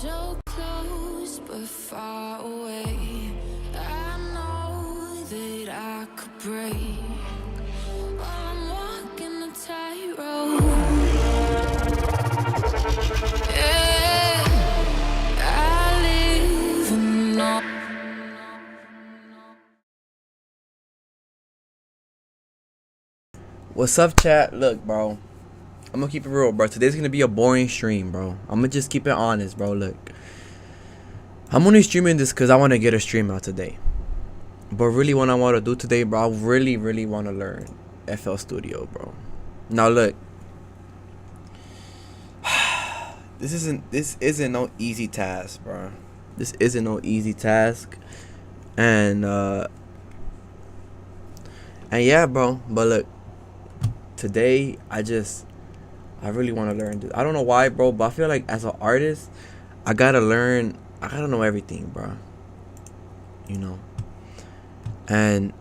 So close but far away. I know that I could break while I'm walking a tightrope. Yeah, I live and know. What's up, chat? Look, bro, I'm gonna keep it real, bro. Today's gonna be a boring stream, bro. I'm gonna just keep it honest, bro. Look, I'm only streaming this because I want to get a stream out today. But really, what I want to do today, bro, I really want to learn FL Studio, bro. Now, look, this isn't no easy task, bro. This isn't no easy task, and yeah, bro. But look, today I really want to learn this. I don't know why, bro, but I feel like as an artist, I gotta know everything, bro. You know. And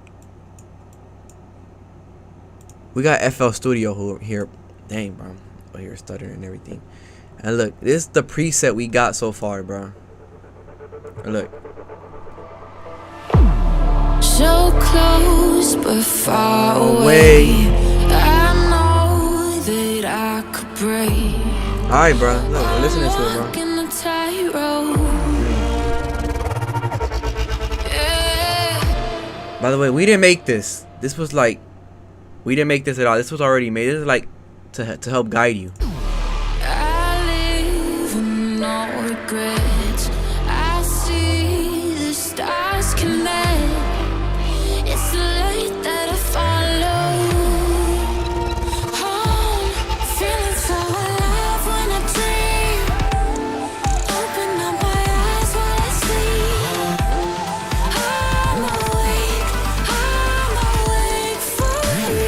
we got FL Studio here. Dang, bro. Oh, here stuttering and everything. And look, this is the preset we got so far, bro. And look. So close but far away. I know that I could break. Alright, bro. Look, we're listening to it, bro. By the way, we didn't make this. This was like, we didn't make this at all. This was already made. This is like to help guide you. I live with no regrets. I see the stars connect. It's the light that I follow. Oh, feeling so alive when I dream. Open up my eyes while I sleep. I'm awake for you.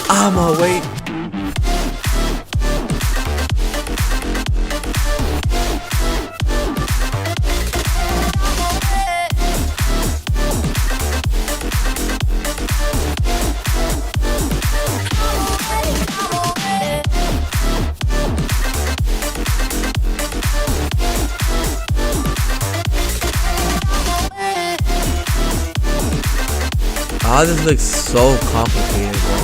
I'm awake. Oh, this looks so complicated, bro.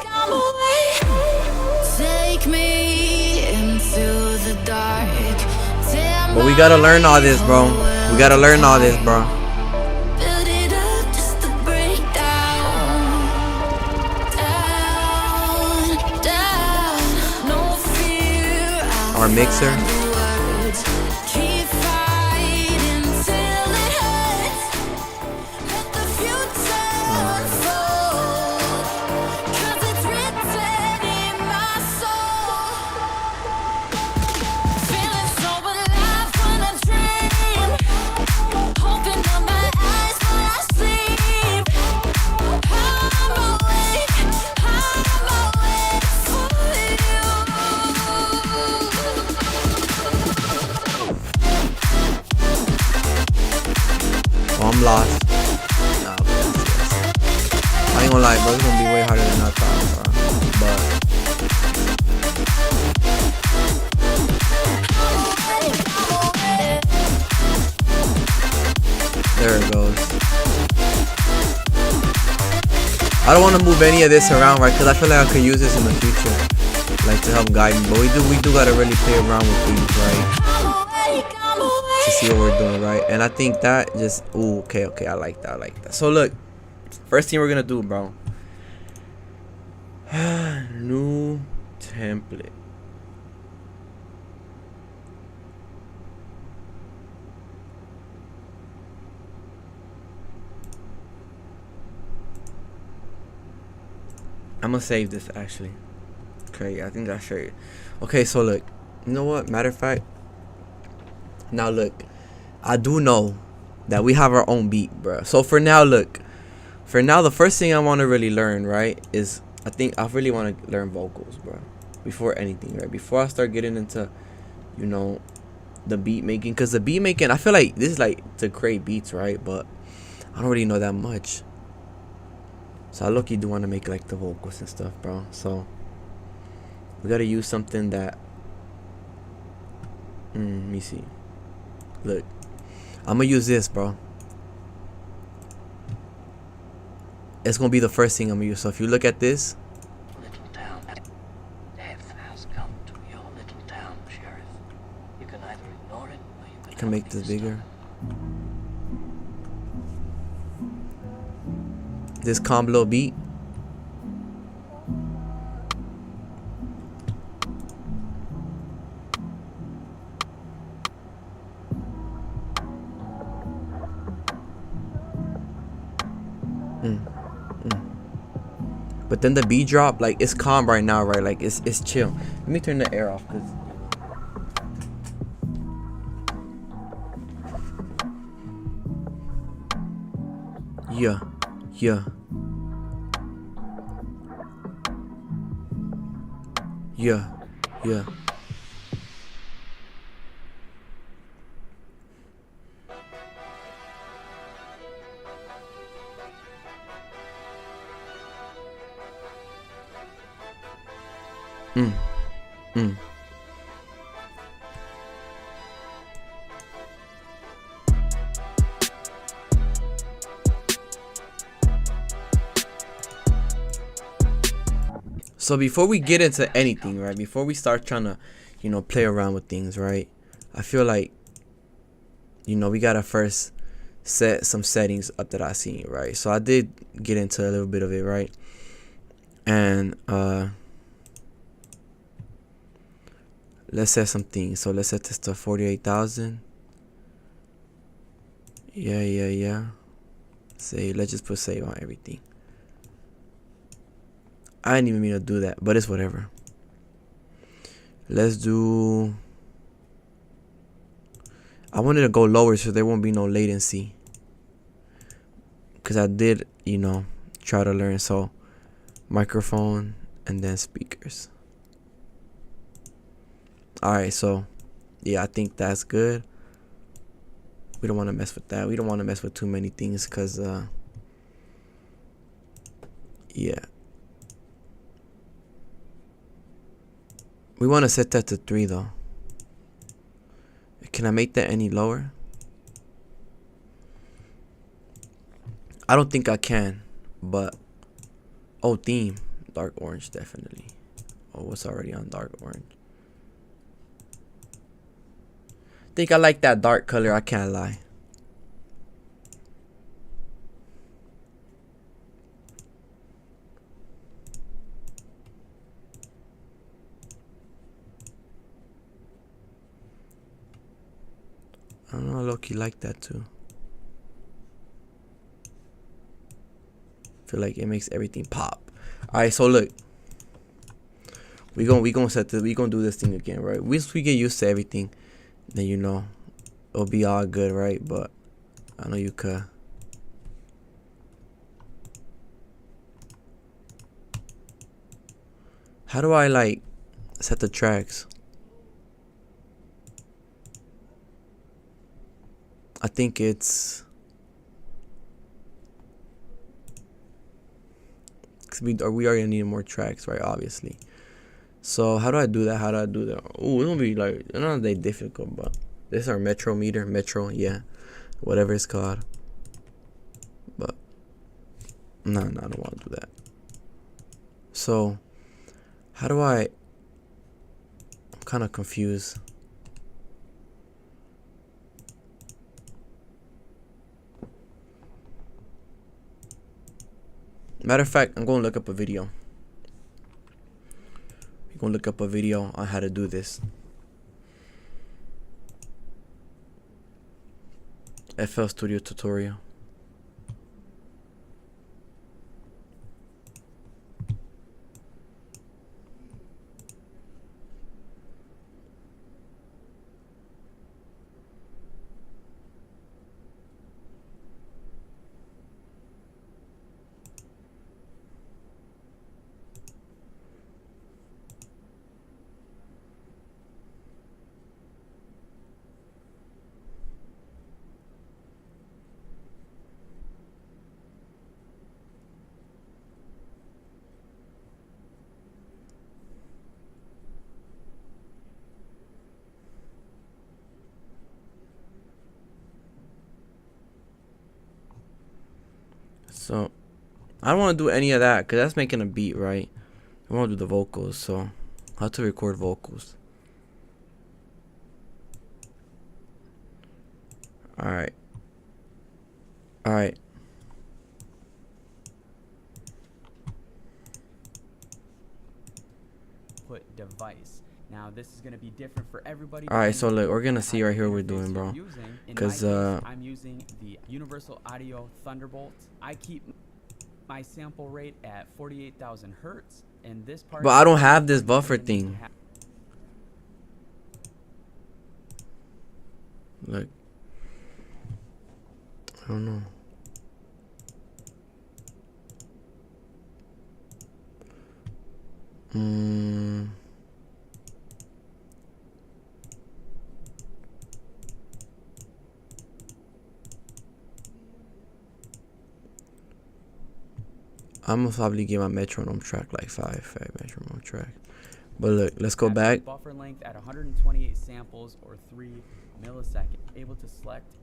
I'm awake. Take me into the dark. But we gotta learn all this, bro. We gotta learn all this, bro. Build it up just to break down. Down. No fear. Our mixer. Keep fighting till it hurts. Let the future unfold. 'Cause it's written in my soul. Feeling so alive when I dream. Open up my eyes when I sleep. I'm awake for you. Oh, I'm lost. Nah, okay, I ain't gonna lie, bro. It's gonna be way harder than I thought, bro. But there it goes. I don't want to move any of this around, right? Because I feel like I could use this in the future, like to help guide me. But we do gotta really play around with these, right? To see what we're doing, right? And I think that just, ooh, okay, I like that. So look, first thing we're gonna do, bro. New template. I'm gonna save this actually. Okay, I think that's right. Okay, so look, you know what? Matter of fact, now look, I do know that we have our own beat, bro. So for now, look, the first thing I want to really learn, right, is I really want to learn vocals, bro. before anything, right? Before I start getting into, you know, the beat making, because the beat making, I feel like this is like to create beats, right? But I don't really know that much. So I low-key do want to make like the vocals and stuff, bro. So we gotta use something that. Let me see. Look, I'm gonna use this, bro. It's gonna be the first thing I'm gonna use. So if you look at this, Little town. Death has come to your little town, Sheriff. You can either ignore it or you I can can make help this me bigger. stop This calm little beat. But then the beat drop, like it's calm right now, right? Like it's chill. Let me turn the air off, cause yeah, yeah, yeah, yeah. Mm, mm. So before we get into anything, right? Before we start trying to, you know, play around with things, right? I feel like, you know, we gotta first set some settings up that I seen, right? So I did get into a little bit of it, right? And let's set some things. So let's set this to 48,000. Yeah. Save. Let's just put save on everything. I didn't even mean to do that, but it's whatever. Let's do. I wanted to go lower so there won't be no latency. Because I did, you know, try to learn. So microphone and then speakers. Alright, so yeah, I think that's good. We don't want to mess with that. We don't want to mess with too many things because yeah. We want to set that to 3 though. Can I make that any lower? I don't think I can, but oh, theme dark orange definitely. Oh, it's already on dark orange. Think I like that dark color, I can't lie. I don't know, Loki like that too. Feel like it makes everything pop. Alright, so look. We gonna set this, we gonna do this thing again, right? Once we get used to everything, then you know it'll be all good, right? But I know you could. How do I like set the tracks? I think it's we already need more tracks, right? Obviously. So how do I do that? Oh, it's gonna be like it's not that difficult, but this is our metro, yeah, whatever it's called. But no, I don't want to do that. So how do I'm kind of confused. Matter of fact, I'm gonna look up a video. We're gonna look up a video on how to do this. FL Studio tutorial. So I don't want to do any of that because that's making a beat, right? I want to do the vocals, so how to record vocals. Alright. Alright. Put device. Now this is gonna be different for everybody. Alright, so look, we're gonna What see right here what we're interface doing, you're bro. using. In my 'Cause, case, I'm using the Universal Audio Thunderbolt. I keep my sample rate at 48,000 hertz, and this part. But I don't have this buffer thing. Look. I don't know. I'm gonna probably give my metronome track like five metronome track. But look, let's go back. Buffer length at 128 samples or 3 milliseconds. Able to select.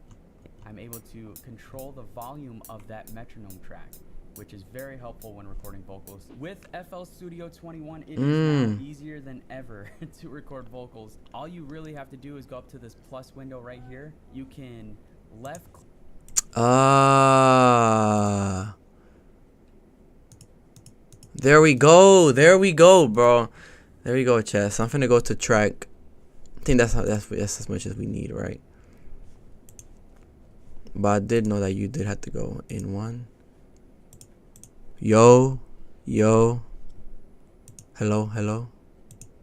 I'm able to control the volume of that metronome track, which is very helpful when recording vocals. With FL Studio 21, it is now easier than ever to record vocals. All you really have to do is go up to this plus window right here. You can left click. There we go. There we go, bro. There we go, Chess. I'm finna go to track. I think that's as much as we need, right? But I did know that you did have to go in one. Yo. Hello.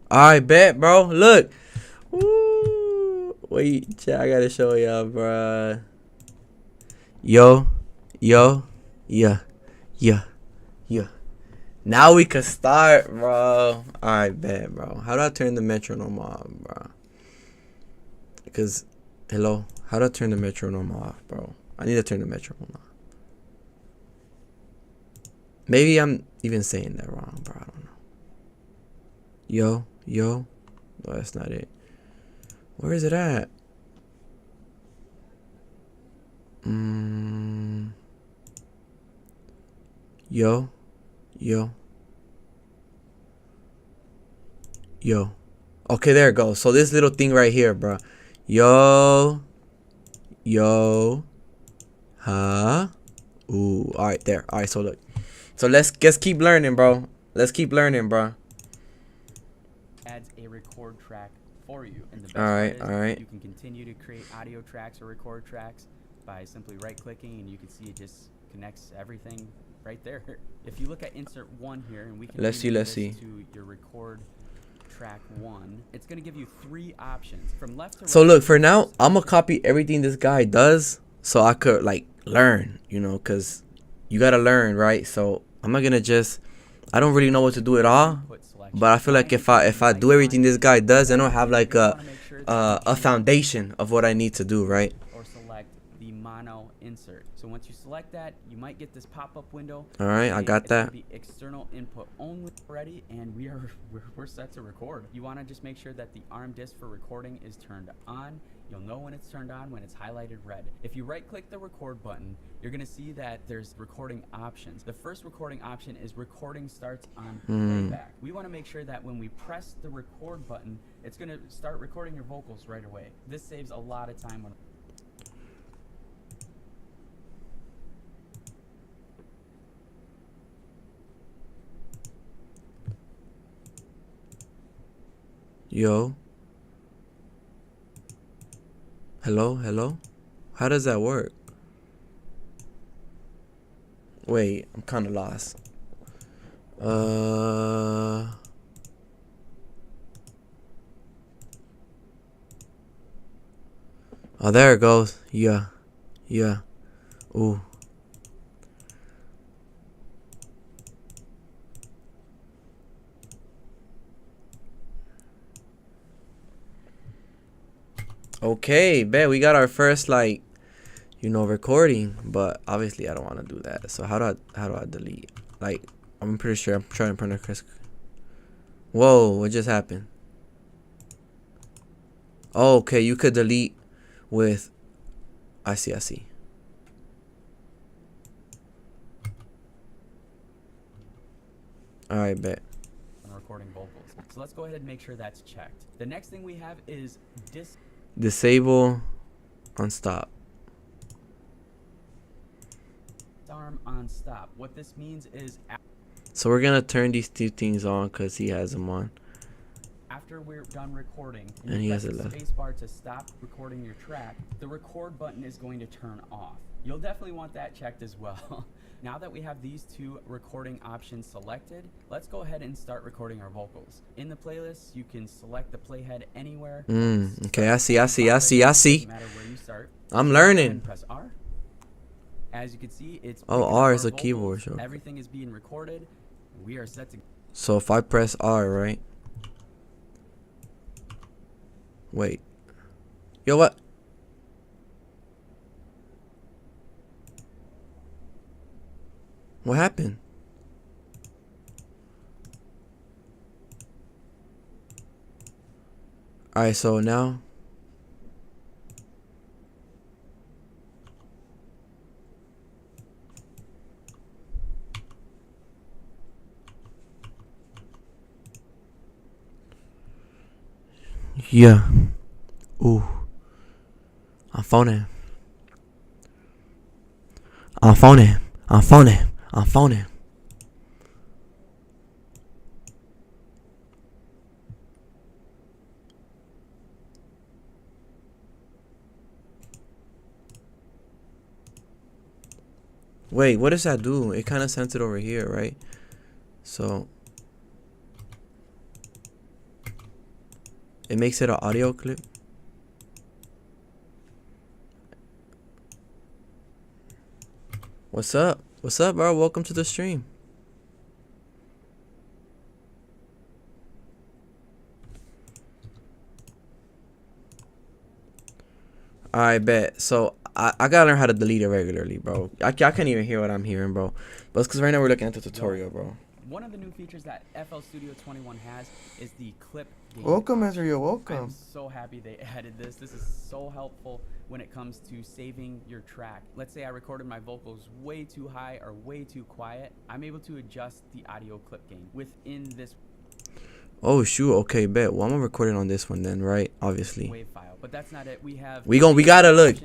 Alright, bet, bro. Look. Woo. Wait, chat, I gotta show y'all, bro. Yo. Yeah. Now we can start, bro. Alright, bet, bro. How do I turn the metronome off, bro? Because, hello. How do I turn the metronome off, bro? I need to turn the metronome off. Maybe I'm even saying that wrong, bro. I don't know. Yo. No, that's not it. Where is it at? Yo. Okay, there it goes. So this little thing right here, bro. Yo. Huh? Ooh. All right, there. All right, so look. So let's keep learning, bro. Let's keep learning, bro. Adds a record track for you. And the best All right, part is all right. you can continue to create audio tracks or record tracks by simply right-clicking, and you can see it just connects everything right there. If you look at insert 1 here, and we can Let's rename see. this to your record track 1, it's going to give you 3 options from left to right. So look, for now, I'm gonna copy everything this guy does so I could like learn, you know, cause you gotta learn, right? So I'm not gonna just. I don't really know what to do at all, but I feel like if I do everything this guy does, then I'll have like a foundation of what I need to do, right? Or select the mono insert. So once you select that, you might get this pop-up window. All right, I got It's gonna that. be external input only already, and we're set to record. You want to just make sure that the ARM disk for recording is turned on. You'll know when it's turned on when it's highlighted red. If you right-click the record button, you're gonna see that there's recording options. The first recording option is recording starts on playback. We want to make sure that when we press the record button, it's gonna start recording your vocals right away. This saves a lot of time when. Yo. Hello. How does that work? Wait, I'm kind of lost. Oh, there it goes. Yeah. Ooh. Okay, bet we got our first like, you know, recording, but obviously I don't want to do that. So how do I delete? Like, I'm pretty sure I'm trying to print a Chris. Whoa, what just happened? Oh, okay, you could delete with. I see. All right, bet. when recording vocals. So let's go ahead and make sure that's checked. The next thing we have is Disable on stop. disarm on stop. What this means is So we're gonna turn these two things on because he has them on. after we're done recording And you he press has the it left. space bar to stop recording your track, the record button is going to turn off. You'll definitely want that checked as well. Now that we have these two recording options selected, let's go ahead and start recording our vocals. In the playlist, you can select the playhead anywhere. Okay, I see. Doesn't matter where you start. I'm And learning. press R. As you can see, it's Oh, picking up R our is a vocals. keyboard shortcut. Everything is being recorded. We are set to So if I press R, right? Wait. Yo, what? What happened? Alright, so now. Yeah. Ooh. I'm phoning. I'm phoning. I'm phoning. I'm phoning. Wait, what does that do? It kind of sends it over here, right? So it makes it an audio clip. What's up? What's up, bro? Welcome to the stream. I bet. So I gotta learn how to delete it regularly, bro. I can't even hear what I'm hearing, bro. But it's because right now we're looking at the tutorial, bro. One of the new features that FL Studio 21 has is the clip gain. Welcome, Ezra. I'm Welcome. so happy they added this. This is so helpful when it comes to saving your track. Let's say I recorded my vocals way too high or way too quiet. I'm able to adjust the audio clip gain within this Oh shoot. Okay, bet. Well, I'm gonna record it on this one then, right? Obviously. wave file. But that's not it. We have We gotta look.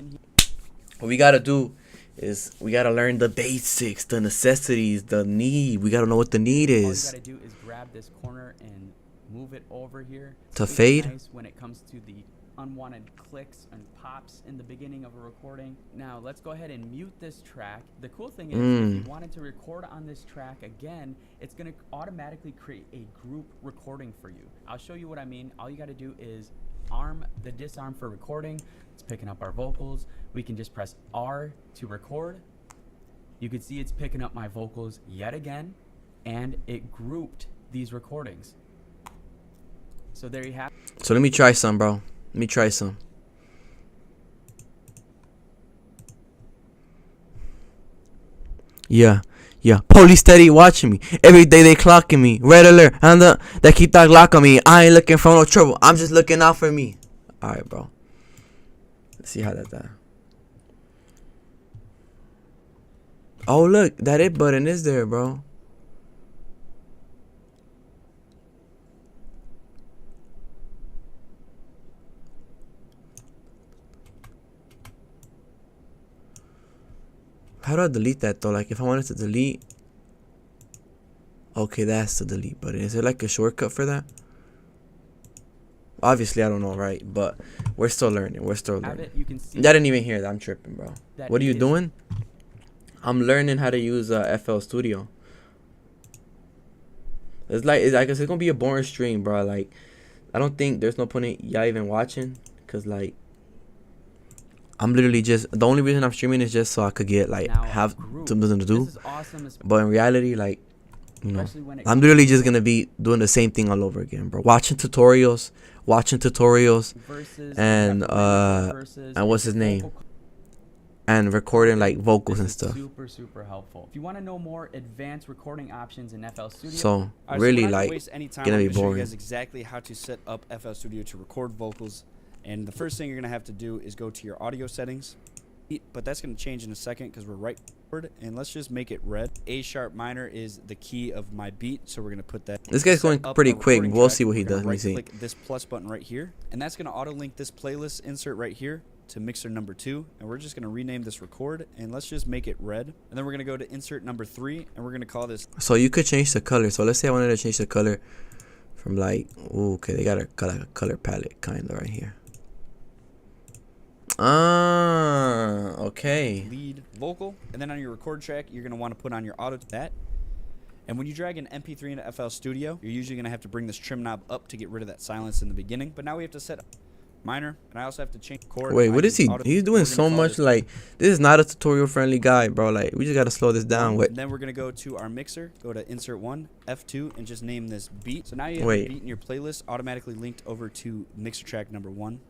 What we gotta do is we gotta learn the basics, the necessities, the need. We gotta know what the need All you is. gotta do is grab this corner and move it over here. To Super fade? Nice when it comes to the unwanted clicks and pops in the beginning of a recording. Now let's go ahead and mute this track. The cool thing is if you wanted to record on this track again, it's gonna automatically create a group recording for you. I'll show you what I mean. All you gotta do is arm the disarm for recording. It's picking up our vocals. We can just press R to record. You can see it's picking up my vocals yet again, and it grouped these recordings. So there you have it. So let me try some, bro. Let me try some. Yeah. Police steady watching me. Every day they clocking me. Red alert. And they keep that Glock on me. I ain't looking for no trouble. I'm just looking out for me. Alright, bro. Let's see how that's done. Oh, look. That it button is there, bro. How do I delete that though? Like if I wanted to delete. Okay, that's the delete button. Is there like a shortcut for that? Obviously, I don't know, right? But we're still learning. We're still Have learning. it. You can see I didn't even hear that. I'm tripping, bro. that What are you is- doing? I'm learning how to use FL Studio. It's like it's gonna be a boring stream, bro. Like I don't think there's no point in y'all even watching, cause like I'm literally just the only reason I'm streaming is just so I could get like Now, have group. something to do. This is awesome, But in reality, like, you know, especially when it I'm comes literally to just gonna be doing the same thing all over again, bro. Watching tutorials, verses, and, referendum verses, and what's his name? vocal and recording like vocals This and is stuff. super helpful. If you want to know more advanced recording options in FL Studio, So Alright, so really, we're not gonna like, waste any time. gonna I'm be gonna show boring. you guys exactly how to set up FL Studio to record vocals. And the first thing you're gonna have to do is go to your audio settings. but that's going to change in a second because we're right forward. And let's just make it red. A sharp minor is the key of my beat, so we're going to put that. This guy's going pretty quick. We'll see what he does. Let me see. Click this plus button right here, and that's going to auto link this playlist insert right here to mixer number 2, and we're just going to rename this record, and let's just make it red. And then we're going to go to insert number 3, and we're going to call this. So you could change the color. So let's say I wanted to change the color from like, ooh, okay, they got a color palette kind of right here. Okay. Lead vocal, and then on your record track, you're going to want to put on your auto that. And when you drag an MP3 into FL Studio, you're usually going to have to bring this trim knob up to get rid of that silence in the beginning. But now we have to set minor, and I also have to change chord. Wait, what is he? He's doing so much. Like, this is not a tutorial friendly guy, bro. Like, we just got to slow this down. And then we're going to go to our mixer, go to insert 1, F2, and just name this beat. So now you have a beat in your playlist automatically linked over to mixer track number 1.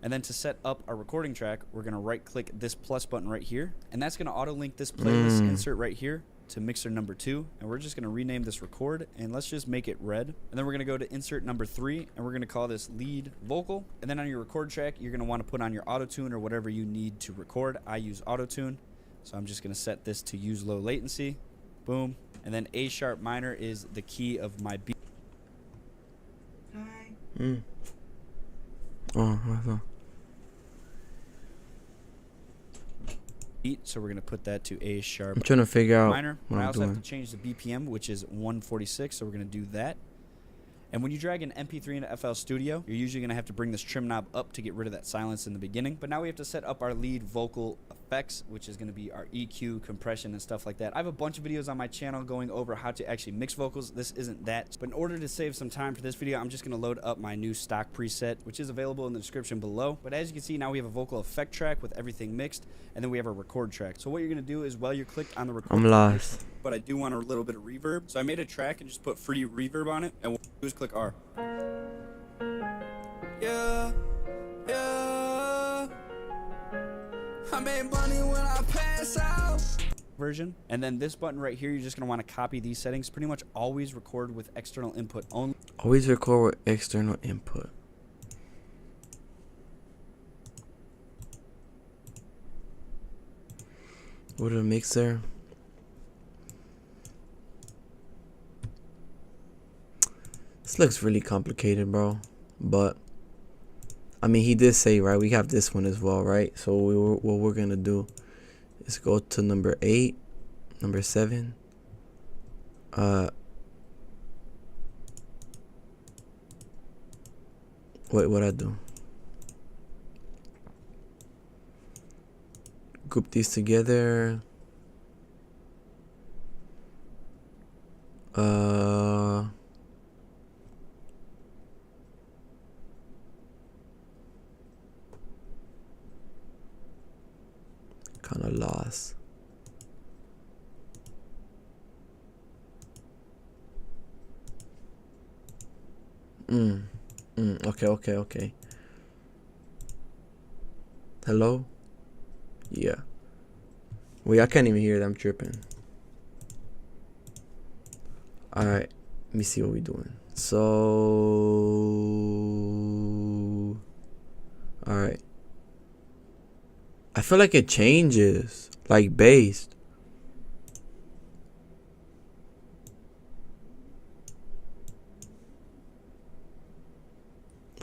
And then to set up our recording track, we're going to right click this plus button right here. And that's going to auto link this playlist insert right here to mixer number 2. And we're just going to rename this record, and let's just make it red. And then we're going to go to insert number 3, and we're going to call this lead vocal. And then on your record track, you're going to want to put on your auto tune or whatever you need to record. I use auto tune, so I'm just going to set this to use low latency. Boom. And then A sharp minor is the key of my beat. Oh, So we're going to put that to A sharp I'm trying to figure out minor. what I I'm also doing. have to change the BPM, which is 146, so we're going to do that. And when you drag an MP3 into FL Studio, you're usually going to have to bring this trim knob up to get rid of that silence in the beginning. But now we have to set up our lead vocal effects, which is going to be our EQ, compression, and stuff like that. I have a bunch of videos on my channel going over how to actually mix vocals. This isn't that. But in order to save some time for this video, I'm just going to load up my new stock preset, which is available in the description below. But as you can see, now we have a vocal effect track with everything mixed, and then we have a record track. So what you're going to do is while you're clicked on the record, I'm lost. but I do want a little bit of reverb. So I made a track and just put free reverb on it, and what I do is click R. Yeah, yeah. I made money when I pass out. Version. And then this button right here, you're just going to want to copy these settings. Pretty much always record with external input only. Always record with external input. Go to the mixer. This looks really complicated, bro. But I mean, he did say, right, we have this one as well, right? So what we're gonna do is go to number 8, number 7. What I do? Group these together. Kind of lost. Okay. Hello? Yeah. Wait, I can't even hear it. I'm tripping. Alright. Let me see what we're doing. So... Alright. I feel like it changes. Like based.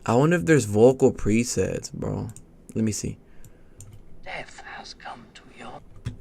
I wonder if there's vocal presets, bro. Let me see. Death has come